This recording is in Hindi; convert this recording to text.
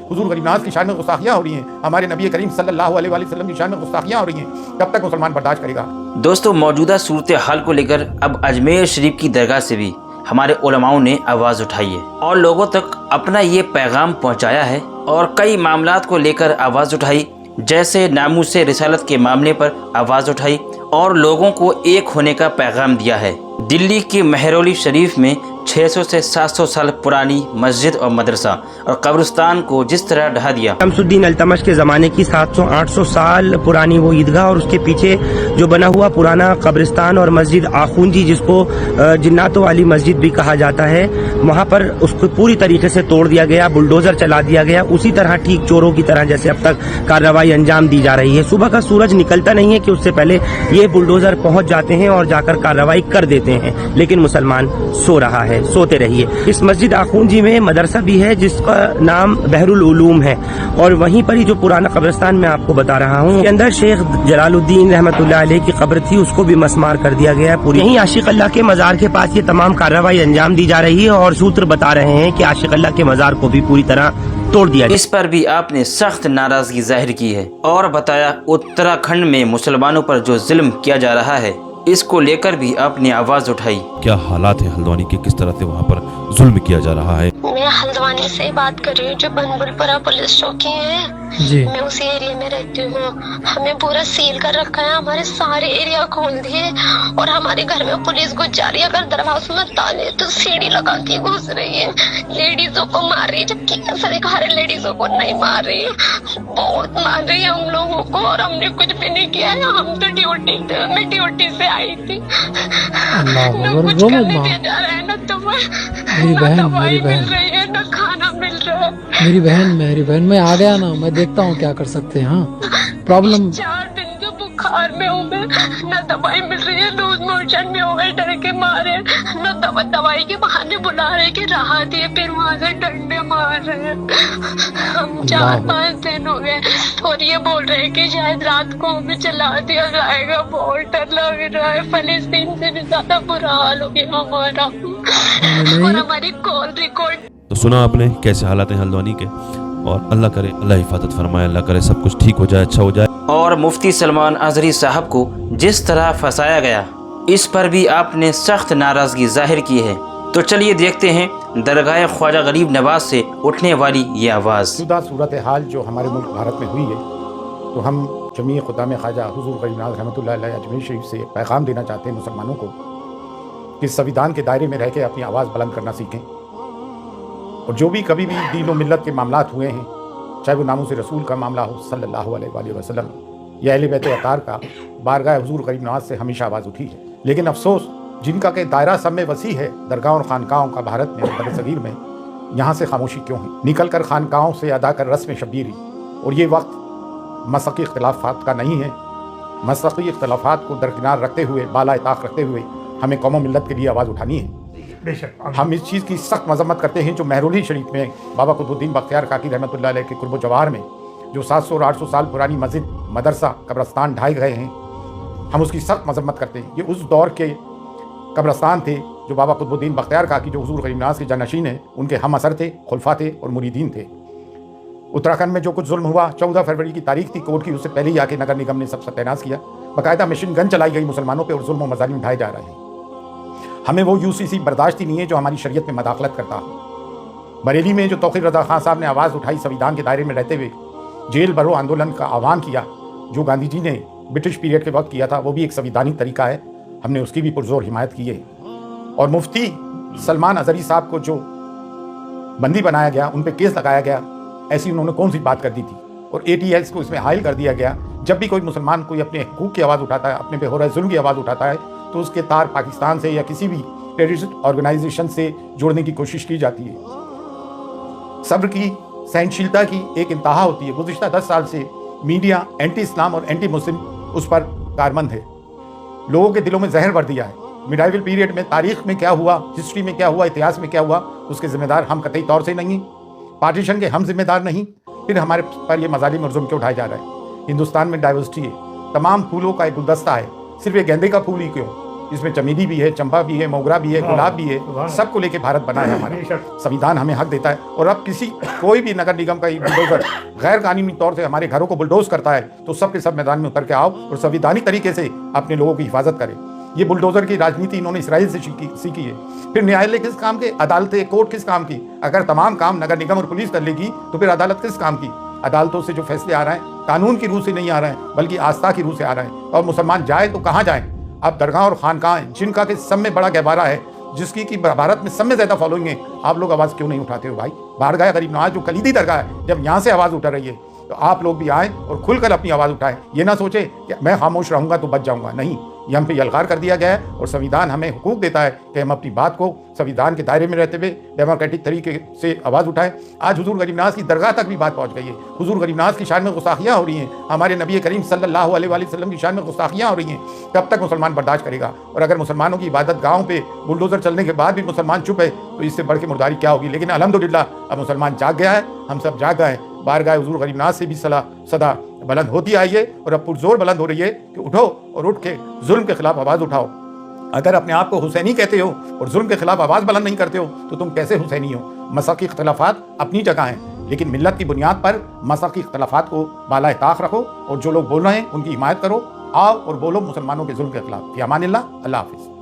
हुजूर गरीब नवाज की शान में गुस्ताखियाँ हो रही हैं, हमारे नबी करीम सल्लल्लाहु अलैहि वसल्लम की शान में गुस्ताखियाँ हो रही हैं, कब तक मुसलमान बर्दाश्त करेगा। दोस्तों, मौजूदा सूरत हाल को लेकर अब अजमेर शरीफ की दरगाह से भी हमारे उलमाओं ने आवाज़ उठाई है और लोगों तक अपना ये पैगाम पहुंचाया है और कई मामलात को लेकर आवाज़ उठाई, जैसे नामूस रिसालत के मामले पर आवाज़ उठाई और लोगों को एक होने का पैगाम दिया है। दिल्ली के महरौली शरीफ में 600 से 700 साल पुरानी मस्जिद और मदरसा और कब्रिस्तान को जिस तरह ढहा दिया। शमसुद्दीन अल्तमश के ज़माने की 700-800 साल पुरानी वो ईदगाह और उसके पीछे जो बना हुआ पुराना कब्रिस्तान और मस्जिद आखूंजी, जिसको जिन्नातों वाली मस्जिद भी कहा जाता है, वहाँ पर उसको पूरी तरीके से तोड़ दिया गया, बुलडोजर चला दिया गया। उसी तरह ठीक चोरों की तरह जैसे अब तक कार्रवाई अंजाम दी जा रही है। सुबह का सूरज निकलता नहीं है कि उससे पहले ये बुलडोजर पहुँच जाते हैं और जाकर कार्रवाई कर देते हैं, लेकिन मुसलमान सो रहा है। सोते रहिए। इस मस्जिद आखूंजी में मदरसा भी है जिसका नाम बहरुल उलूम है और वहीं पर ही जो पुराना कब्रिस्तान मैं आपको बता रहा हूँ, के अंदर शेख जलालुद्दीन रहमतुल्लाह अलैह की कब्र थी, उसको भी मसमार कर दिया गया पूरी। यहीं आशिक अल्लाह के मजार के पास ये तमाम कार्रवाई अंजाम दी जा रही है और सूत्र बता रहे हैं कि आशिक अल्लाह के मजार को भी पूरी तरह तोड़ दिया। इस पर भी आपने सख्त नाराजगी जाहिर की है और बताया उत्तराखंड में मुसलमानों पर जो जुल्म किया जा रहा है, इसको लेकर भी आपने आवाज उठाई। क्या हालात है हल्द्वानी के, किस तरह से वहाँ पर जुल्म किया जा रहा है? मैं हल्द्वानी से बात कर रही हूँ, जो बनबुलपुरा पुलिस चौकी है जी। मैं उसी एरिया में रहती हूँ। हमें पूरा सील कर रखा है, हमारे सारे एरिया खोल दिए और हमारे घर में पुलिस घुस जा रही है। अगर दरवाजे में ताले तो सीढ़ी लगा के घुस रही है, लेडीजों को मार रही है, जबकि सरकार लेडीजों को नहीं मार रही है, बहुत मार रही है हम लोगों को और हमने कुछ भी नहीं किया है। हम तो मैं ड्यूटी से आई थी, न कुछ करने दिया जा रहा है, न तो दवाई मिल रही है, न खाना मिल रहा है। मेरी बहन मैं आ गया ना, मैं देखता हूँ क्या कर सकते हैं। हाँ, प्रॉब्लम 4 दिन के बुखार में हूँ मैं, न दवाई मिल रही है, लूज मोशन में हो गए, डर के मारे न दवाई के बहाने बुला रहे कि राहत है, फिर वहाँ से डंडे मार रहे हैं। हम 4-5 दिन हो गए और ये बोल रहे हैं कि शायद रात को हमें चला दिया जाएगा। बहुत डर लग रहा है, फलस्तीन से भी ज्यादा बुरा हाल हो गया हमारा और हमारी कॉल रिकॉर्ड। तो सुना आपने कैसे हालात हैं हल्द्वानी के, और अल्लाह करे, अल्लाह हिफाजत फरमाए, अल्लाह करे सब कुछ ठीक हो जाए, अच्छा हो जाए। और मुफ्ती सलमान अजहरी साहब को जिस तरह फंसाया गया, इस पर भी आपने सख्त नाराजगी जाहिर की है। तो चलिए देखते हैं दरगाह ख्वाजा गरीब नवाज से उठने वाली ये आवाज़। जुदा सूरत हाल जो हमारे मुल्क भारत में हुई है, तो हम जमीय खुदा में ख्वाजा हुजूर गरीब नवाज रहमतुल्लाह अलैह अजमेर शरीफ से पैगाम देना चाहते हैं मुसलमानों को कि संविधान के दायरे में रह के अपनी आवाज़ बुलंद करना सीखें और जो भी कभी भी दीन और मिल्लत के मामलात हुए हैं, चाहे वो नामूस रसूल का मामला हो सल्लल्लाहु अलैहि वसल्लम या अहले बैत अतार का, बारगाह हुजूर गरीब नवाज से हमेशा आवाज़ उठी है। लेकिन अफसोस जिनका के दायरा सब में वसी है, दरगाह और खानकाहों का भारत में बड़े सगीर में, यहाँ से खामोशी क्यों है? निकल कर खानकाहों से अदा कर रस्म शब्बीरी। और ये वक्त मसक़ी इख्तिलाफ़ात का नहीं है। मसक़ी इख्तिलाफ़ात को दरकिनार रखते हुए, बाला ताक़ रखते हुए हमें कौम मिल्लत के लिए आवाज़ उठानी है। बेशक हम इस चीज़ की सख्त मजम्मत करते हैं जो महरौली शरीफ में बाबा कुतुबुद्दीन बख्तियार काकी रहमतुल्लाह अलैह के कुर्ब जवाहर में जो 700 और 800 साल पुरानी मस्जिद, मदरसा, कब्रस्तान ढाए गए हैं, हम उसकी सख्त मजम्मत करते हैं। ये उस दौर के कब्रस्तान थे जो बाबा कुतुबुद्दीन बख्तियार काकी जो हुजूर गरीब नवाज के जानशीन हैं, उनके हम असर थे, खुलफा थे और मुरीदीन थे। उत्तराखंड में जो कुछ जुल्म हुआ, 14 फरवरी की तारीख थी कोर्ट की, उससे पहले ही आके नगर निगम ने सब सत्यानाश किया। बाकायदा मशीन गन चलाई गई मुसलमानों पर और जुल्म और मज़ालिम उठाए जा रहे हैं। हमें वो यूसीसी बर्दाश्त ही नहीं है जो हमारी शरीयत में मदाखलत करता हो। बरेली में जो तौक़ीर रज़ा खान साहब ने आवाज़ उठाई, संविधान के दायरे में रहते हुए जेल भरो आंदोलन का आह्वान किया जो गांधी जी ने ब्रिटिश पीरियड के वक्त किया था, वो भी एक संविधानिक तरीका है, हमने उसकी भी पुरजोर हिमायत की है। और मुफ्ती सलमान अजहरी साहब को जो बंदी बनाया गया, उन पर केस लगाया गया, ऐसी उन्होंने कौन सी बात कर दी थी? और ATLs को इसमें हायल कर दिया गया। जब भी कोई मुसलमान कोई अपने हकूक़ की आवाज़ उठाता है, अपने पे हो रहे जुल्म की आवाज़ उठाता है, तो उसके तार पाकिस्तान से या किसी भी टेररिस्ट ऑर्गेनाइजेशन से जोड़ने की कोशिश की जाती है। सब्र की, सहनशीलता की एक इंतहा होती है। गुज़िश्ता 10 साल से मीडिया एंटी इस्लाम और एंटी मुस्लिम उस पर कारमंद है, लोगों के दिलों में जहर भर दिया है। मिडाइवल पीरियड में तारीख में क्या हुआ, हिस्ट्री में क्या हुआ, इतिहास में क्या हुआ, उसके ज़िम्मेदार हम कतई तौर से नहीं, पार्टीशन के हम जिम्मेदार नहीं। फिर हमारे पर ये मज़ालिम और जुल्म क्यों उठाया जा रहा है? हिंदुस्तान में डाइवर्सिटी है, तमाम फूलों का एक गुलदस्ता है, सिर्फ एक गेंदे का फूल ही क्यों? इसमें चमेली भी है, चंपा भी है, मोगरा भी है, गुलाब भी है, सबको लेके भारत बना है हमारा। संविधान हमें हक देता है। और अब कोई भी नगर निगम का बुलडोजर गैर कानूनी तौर से हमारे घरों को बुलडोज करता है तो सबके सब मैदान में उतर के आओ और संवैधानिक तरीके से अपने लोगों की हिफाजत करें। ये बुलडोजर की राजनीति इन्होंने इसराइल से सीखी है। फिर न्यायालय किस काम के, अदालतें, कोर्ट किस काम की? अगर तमाम काम नगर निगम और पुलिस कर लेगी तो फिर अदालत किस काम की? अदालतों से जो फैसले आ रहे हैं कानून की रूह से नहीं आ रहे हैं बल्कि आस्था की रूह से आ रहे हैं। और मुसलमान जाए तो कहाँ जाए? अब दरगाह और खानकाह जिनका के सब में बड़ा गहवारा है, जिसकी कि भारत में सब में ज्यादा फॉलोइंग है, आप लोग आवाज़ क्यों नहीं उठाते हो भाई? बारगाह गरीब नवाज जो कलीदी दरगाह है, जब यहाँ से आवाज़ उठ रही है तो आप लोग भी आए और खुलकर अपनी आवाज़ उठाएं। ये ना सोचे कि मैं खामोश रहूंगा तो बच जाऊंगा, नहीं, ये हम पे यलगार कर दिया गया है। और संविधान हमें हुकूक देता है कि हम अपनी बात को संविधान के दायरे में रहते हुए डेमोक्रेटिक तरीके से आवाज़ उठाएं। आज हुजूर गरीबनाज की दरगाह तक भी बात पहुंच गई है। हुजूर गरीबनाज की शान में गुस्ताखियाँ हो रही हैं, हमारे नबी करीम सल्लल्लाहु अलैहि वसल्लम की शान में गुस्ताखियाँ हो रही हैं। कब तक मुसलमान बर्दाश्त करेगा? और अगर मुसलमानों की इबादत गाँव पे बुलडोजर चलने के बाद भी मुसलमान चुप है तो इससे बढ़ के मुर्दारी क्या होगी? लेकिन अल्हम्दुलिल्लाह अब मुसलमान जाग गया है, हम सब जाग गए हैं। बारगाह हुजूर गरीबनाज से भी सदा बुलंद होती आई है और अब पुरजोर बुलंद हो रही है कि उठो और उठ के जुल्म के खिलाफ आवाज़ उठाओ। अगर अपने आप को हुसैनी कहते हो और जुल्म के खिलाफ आवाज़ बुलंद नहीं करते हो तो तुम कैसे हुसैनी हो? मसलकी इख्तलाफात अपनी जगह हैं, लेकिन मिल्लत की बुनियाद पर मसलकी इख्तलाफात को बाला ताक रखो और जो लोग बोल रहे हैं उनकी हिमायत करो। आओ और बोलो मुसलमानों के जुल्म के खिलाफ। फी अमानिल्लाह, अल्लाह हाफिज़।